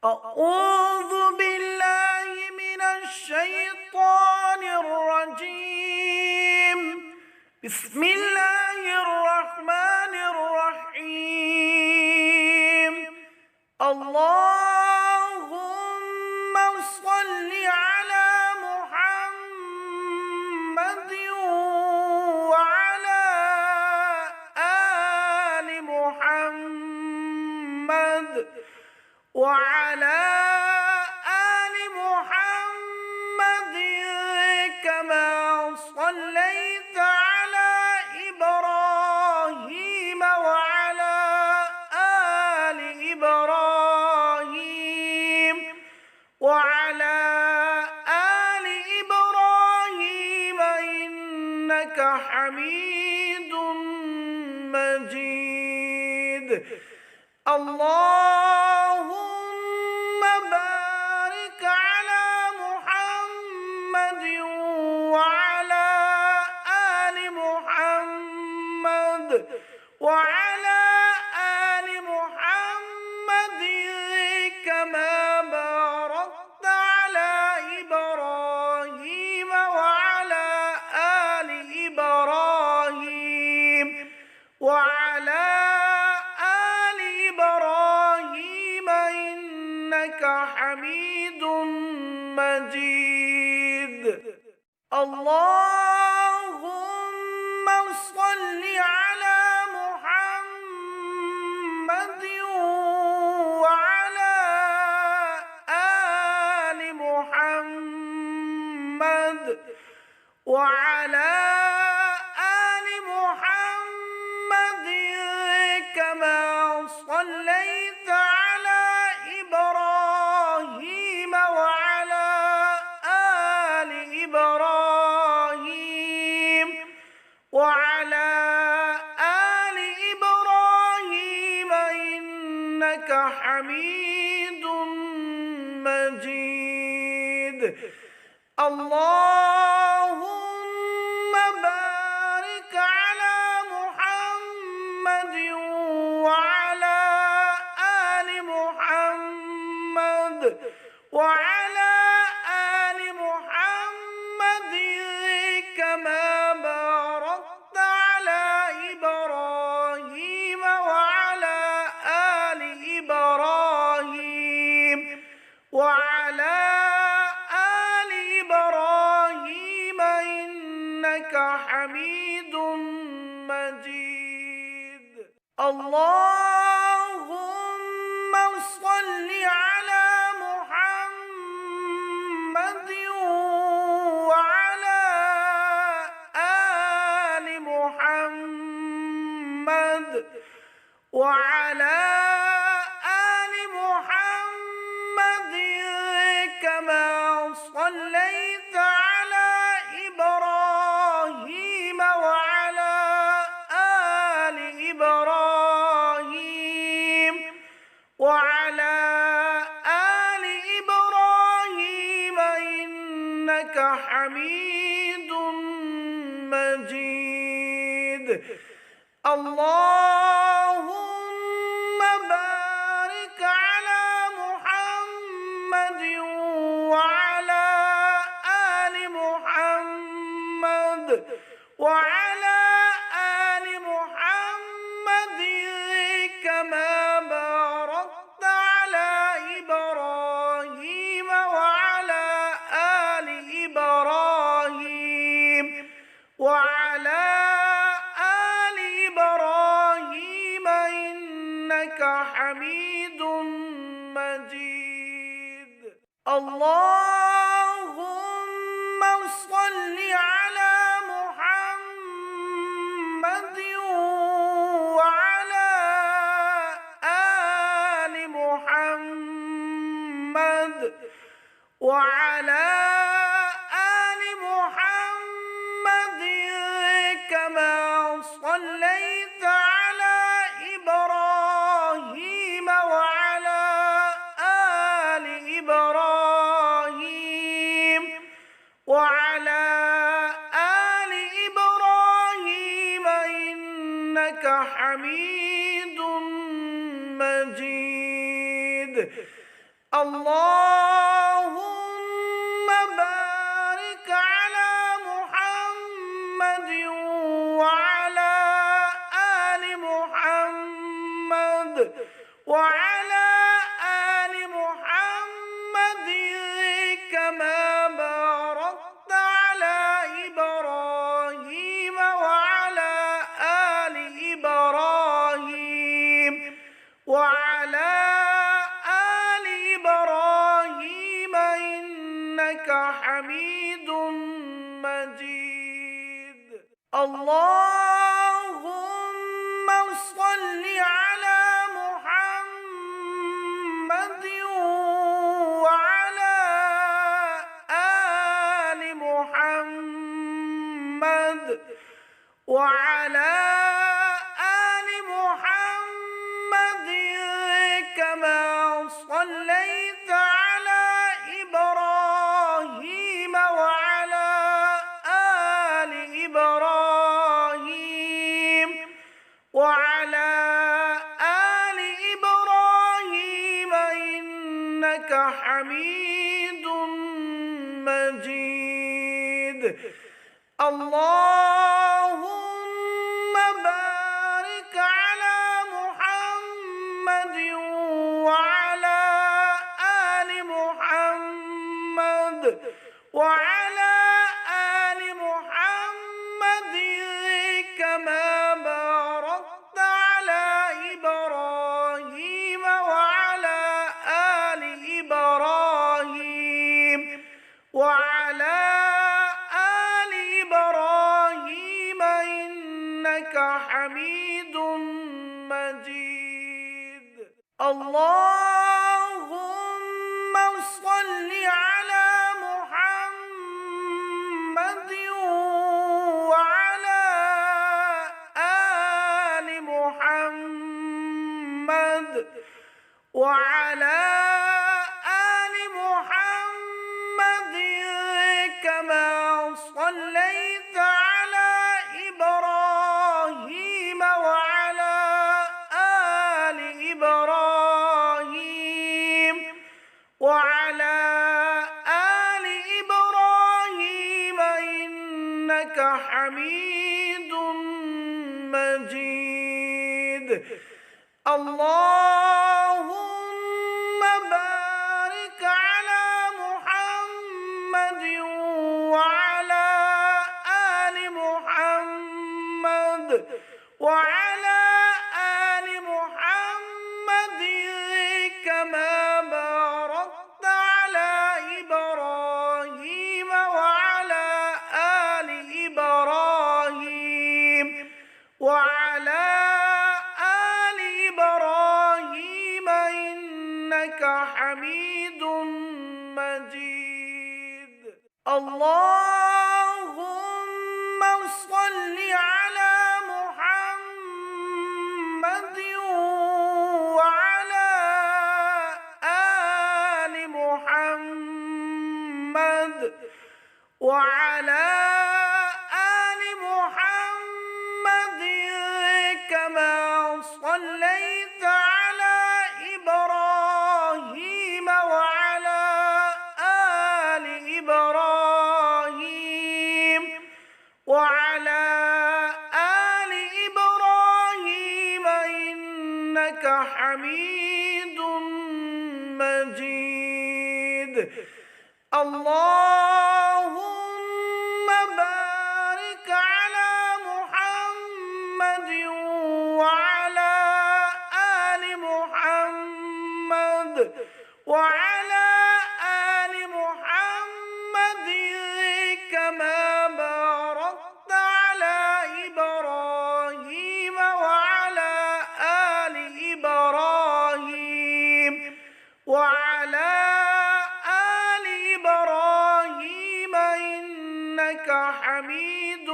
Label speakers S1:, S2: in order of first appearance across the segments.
S1: أعوذ بالله من الشيطان الرجيم. بسم الله الرحمن الرحيم. اللهم صل على محمد وعلى آل محمد وعلى آل محمد كما صليت على إبراهيم وعلى آل إبراهيم وعلى آل إبراهيم إنك حميد مجيد. اللهم بارك على محمد وعلى آل محمد وعلى آل محمد كما باركت على إبراهيم وعلى آل إبراهيم وعلى آل إبراهيم إنك حميد مجيد. اللهم صل على محمد وعلى آل محمد وعلى آل محمد كما صليت على إبراهيم وعلى آل إبراهيم وعلى آل إبراهيم إنك حميد مجيد. اللهم بارك على محمد وعلى آل محمد وعلى آل محمد كما باركت على إبراهيم وعلى آل إبراهيم وعلى آل إبراهيم إنك حميد مجيد. اللهم صل على محمد وعلى آل محمد وعلى آل محمد كما صليت على إبراهيم وعلى آل إبراهيم وعلى آل إبراهيم إنك حميد مجيد. اللهم بارك على محمد وعلى آل محمد وعلى آل محمد كما باركت على إبراهيم وعلى آل إبراهيم وعلى آل إبراهيم إنك حميد مجيد. اللهم صل على محمد وعلى آل محمد وعلى آل محمد كما صليت على إبراهيم وعلى آل إبراهيم وعلى آل إبراهيم إنك حميد مجيد. اللهم بارك على محمد وعلى آل محمد وعلى آل محمد كما باركت على إبراهيم وعلى آل إبراهيم وعلى آل إبراهيم إنك حميد مجيد. اللهم صل على محمد وعلى آل محمد وعلى آل محمد كما صليت على إبراهيم وعلى آل إبراهيم وعلى آل إبراهيم إنك حميد مجيد. اللهم بارك على محمد وعلى آل محمد وعلى آل محمد كما باركت على إبراهيم وعلى آل إبراهيم وعلى آل إبراهيم إنك حميد مجيد. اللهم صل على محمد وعلى آل محمد وعلى آل محمد كما صليت على إبراهيم وعلى آل إبراهيم وعلى آل إبراهيم إنك حميد مجيد. اللهم بارك على محمد وعلى آل محمد وعلى آل محمد كما باركت على إبراهيم وعلى آل إبراهيم وعلى آل إبراهيم إنك حميد مجيد. اللهم صل على محمد وعلى آل محمد وعلى آل محمد كما صليت على إبراهيم وعلى آل إبراهيم وعلى آل إبراهيم إنك حميد مجيد. اللهم بارك على محمد وعلى آل محمد وعلى آل محمد كما باركت على إبراهيم وعلى آل إبراهيم وعلى آل إبراهيم إنك حميد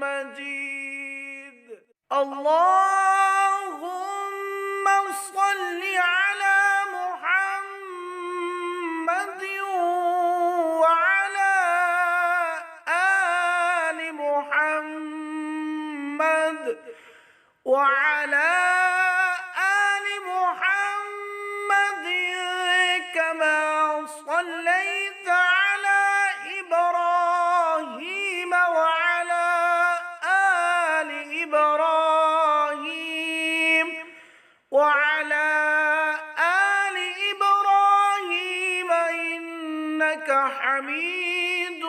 S1: مجيد. اللهم صل على محمد وعلى آل محمد وعلى آل محمد إنك حميد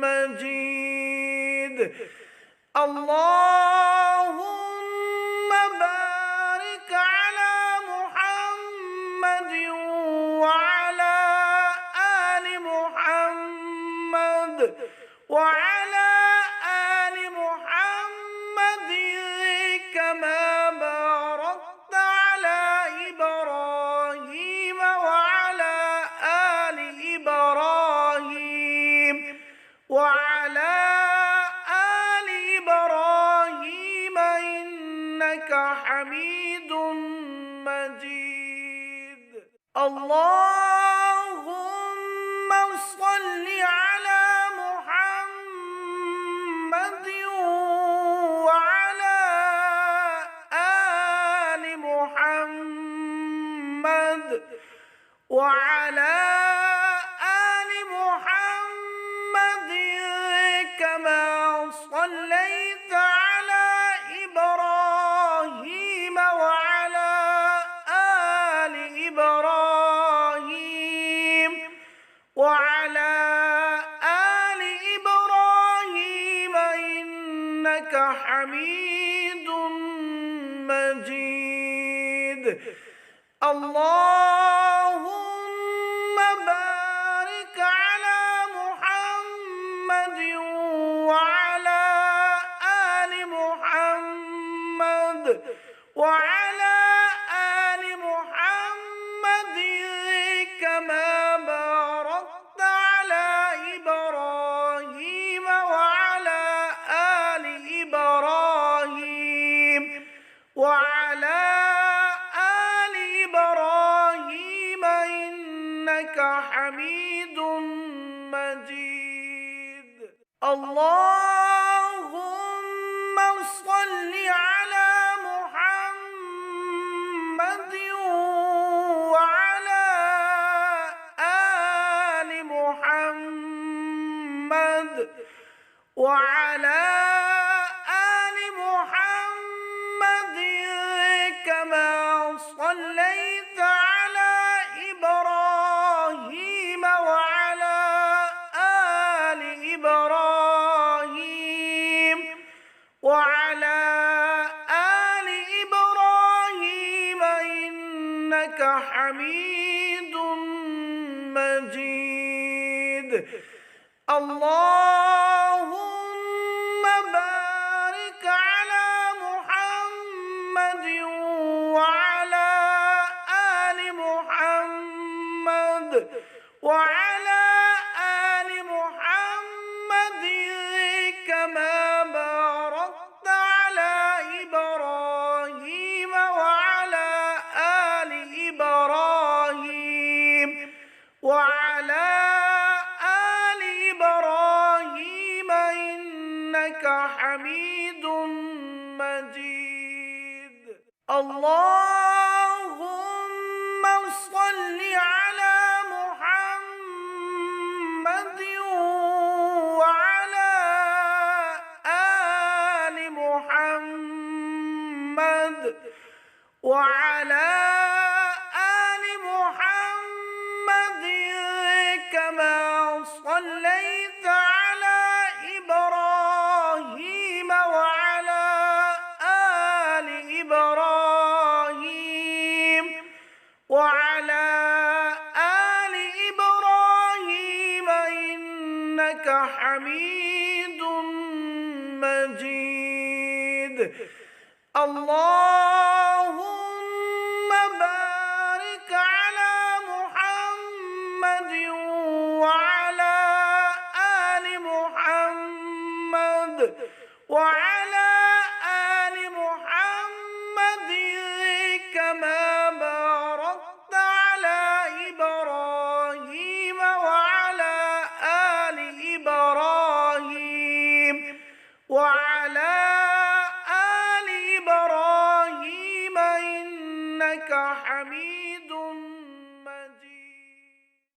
S1: مجيد. اللهم بارك على محمد وعلى آل محمد وعلى آل محمد كما باركت على إبراهيم وعلى آل إبراهيم وعلى آل إبراهيم إنك حميد مجيد. اللهم صل على محمد وعلى آل محمد وعلى آل محمد كما صليت على إبراهيم وعلى آل إبراهيم وعلى آل إبراهيم إنك حميد مجيد. اللهم بارك على محمد وعلى آل محمد وعلى آل محمد كما باركت على إبراهيم وعلى آل إبراهيم وعلى آل إبراهيم إنك حميد مجيد. اللهم صل على محمد وعلى آل محمد وعلى آل محمد كما صليت على إبراهيم وعلى آل إبراهيم وعلى آل إبراهيم إنك حميد مجيد. اللهم بارك على محمد وعلى آل محمد وعلى آل محمد كما باركت على إبراهيم وعلى آل إبراهيم وعلى آل إبراهيم إنك حميد مجيد. اللهم صل على محمد وعلى آل محمد وعلى آل محمد كما صليت على إبراهيم وعلى آل إبراهيم وعلى آل إبراهيم إنك حميد مجيد. اللهم بارك على محمد وعلى آل محمد